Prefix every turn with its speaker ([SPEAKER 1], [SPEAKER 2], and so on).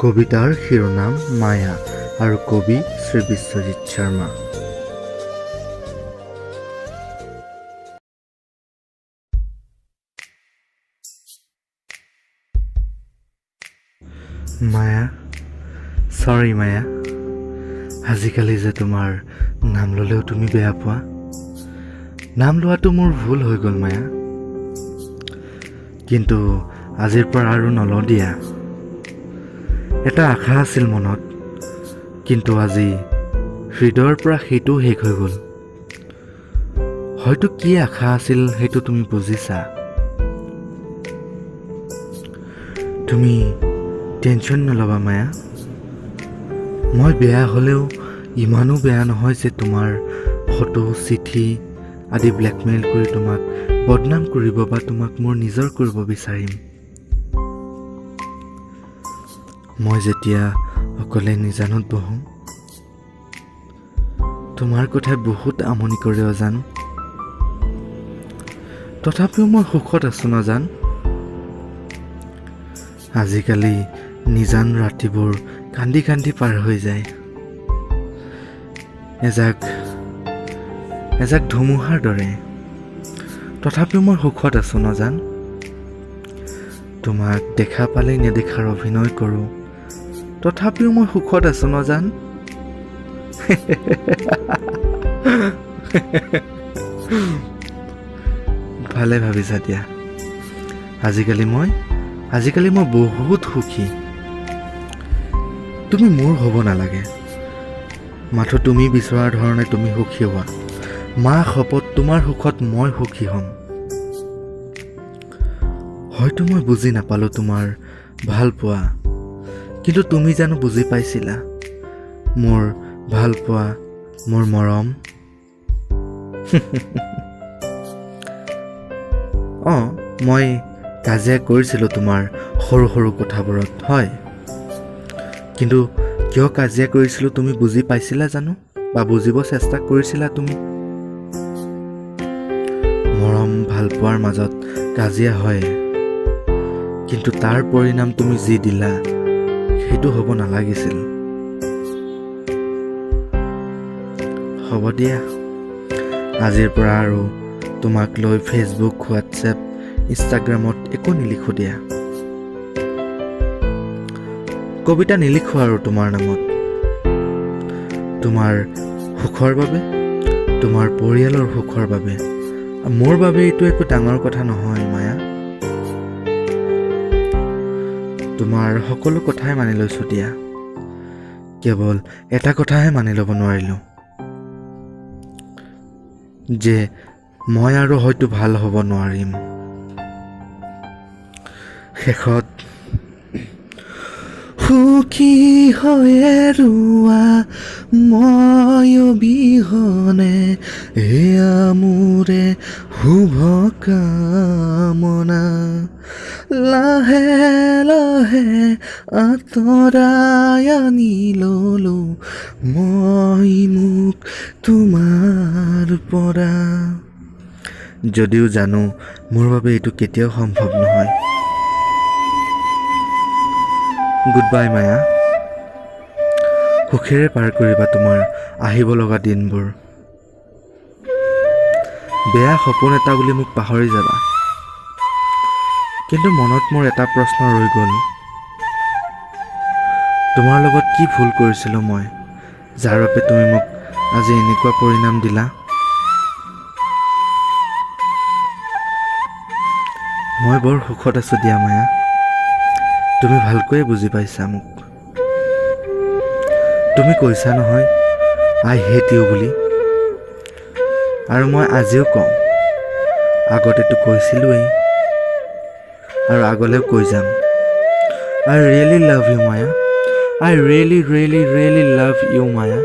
[SPEAKER 1] কবিতাৰ শিৰোনাম মায়া আৰু কবি শ্ৰী বিশ্বজিৎ শৰ্মা। মায়া, চৰি মায়া, আজিকালি যে তোমাৰ নাম ল'লেও তুমি বেয়া পোৱা। নাম লোৱাটো মোৰ ভুল হৈ গ'ল মায়া, কিন্তু আজিৰ পৰা আৰু নলওঁ দিয়া। এটা আশা আছিল মনত, কিন্তু আজি হৃদয়ৰ পৰা সেইটো শেষ হৈ গ'ল। হয়তো কি আশা আছিল সেইটো তুমি বুজিছা। তুমি টেনশ্যন নল'বা মায়া, মই বেয়া হ'লেও ইমানো বেয়া নহয় যে তোমাৰ ফটো চিঠি আদি ব্লেকমেইল কৰি তোমাক বদনাম কৰিব বা তোমাক মোৰ নিজৰ কৰিব বিচাৰিম। মই যেতিয়া অকলে নিজানত বহোঁ, তোমাৰ কথাই বহুত আমনি কৰে অজান। তথাপিও মই সুখত আছোঁ নজান। আজিকালি নিজান ৰাতিবোৰ কান্দি কান্দি পাৰ হৈ যায়। এজাক ধুমুহাৰ দৰে। তথাপিও মই সুখত আছোঁ নজান। তোমাক দেখা পালেই নেদেখাৰ অভিনয় কৰোঁ, তথাপিও মই সুখত আছোঁ নজান। ভালে ভাবিছা দিয়া। আজিকালি মই বহুত সুখী। তুমি মোৰ হ'ব নালাগে, মাথো তুমি বিচৰাৰ ধৰণে তুমি সুখী হোৱা। মা শপত তোমাৰ সুখত মই সুখী হ'ম। হয়তো মই বুজি নাপালোঁ তোমাৰ ভাল পোৱা, কিন্তু তুমি জানো বুজি পাইছিলা মোৰ ভাল পোৱা, মোৰ মৰম। মই কাজিয়া কৰিছিলোঁ তোমাৰ সৰু সৰু কথাবোৰত, হয়, কিন্তু কিয় কাজিয়া কৰিছিলোঁ তুমি বুজি পাইছিলা জানো, বা বুজিব চেষ্টা কৰিছিলা তুমি? মৰম ভাল পোৱাৰ মাজত কাজিয়া হয়, কিন্তু তাৰ পৰিণাম তুমি যি দিলা সেইটো হ'ব নালাগিছিল। হ'ব দিয়া, আজিৰ পৰা আৰু তোমাক লৈ ফেচবুক, হোৱাটছএপ, ইনষ্টাগ্ৰামত একো নিলিখোঁ দিয়া। কবিতা নিলিখোঁ আৰু তোমাৰ নামত। তোমাৰ সুখৰ বাবে, তোমাৰ পৰিয়ালৰ সুখৰ বাবে, মোৰ বাবে এইটো একো ডাঙৰ কথা নহয় মায়া। তোমাৰ সকলো কথাই মানি লৈছোঁ দিয়া, কেৱল এটা কথাহে মানি ল'ব নোৱাৰিলোঁ, যে মই আৰু হয়তো ভাল হ'ব নোৱাৰিম। শেষত সুখী হৈয়ে ৰোৱা মই অবিহনে, এয়া মোৰে শুভ কামনা। লাহে লাহে আঁতৰাই আনি ল'লো মই মোক তোমাৰ পৰা। যদিও জানো মোৰ বাবে এইটো কেতিয়াও সম্ভৱ নহয়। গুড বাই মায়া, সুখেৰে পাৰ কৰিবা তোমাৰ আহিব লগা দিনবোৰ। বেয়া সপোন এটা বুলি মোক পাহৰি যাবা, কিন্তু মনত মোৰ এটা প্ৰশ্ন ৰৈ গ'ল। তোমাৰ লগত কি ভুল কৰিছিলোঁ মই, যাৰ বাবে তুমি মোক আজি এনেকুৱা পৰিণাম দিলা? মই বৰ সুখত আছোঁ দিয়া মায়া, তুমি ভালকৈয়ে বুজি পাইছা মোক। তুমি কৈছা নহয় আই হেট ইউ বুলি, আৰু মই আজিও কওঁ, আগতেতো কৈছিলোঁৱেই আৰু আগলৈও কৈ যাম। I really love you, Maya. I really, really, really love you, Maya.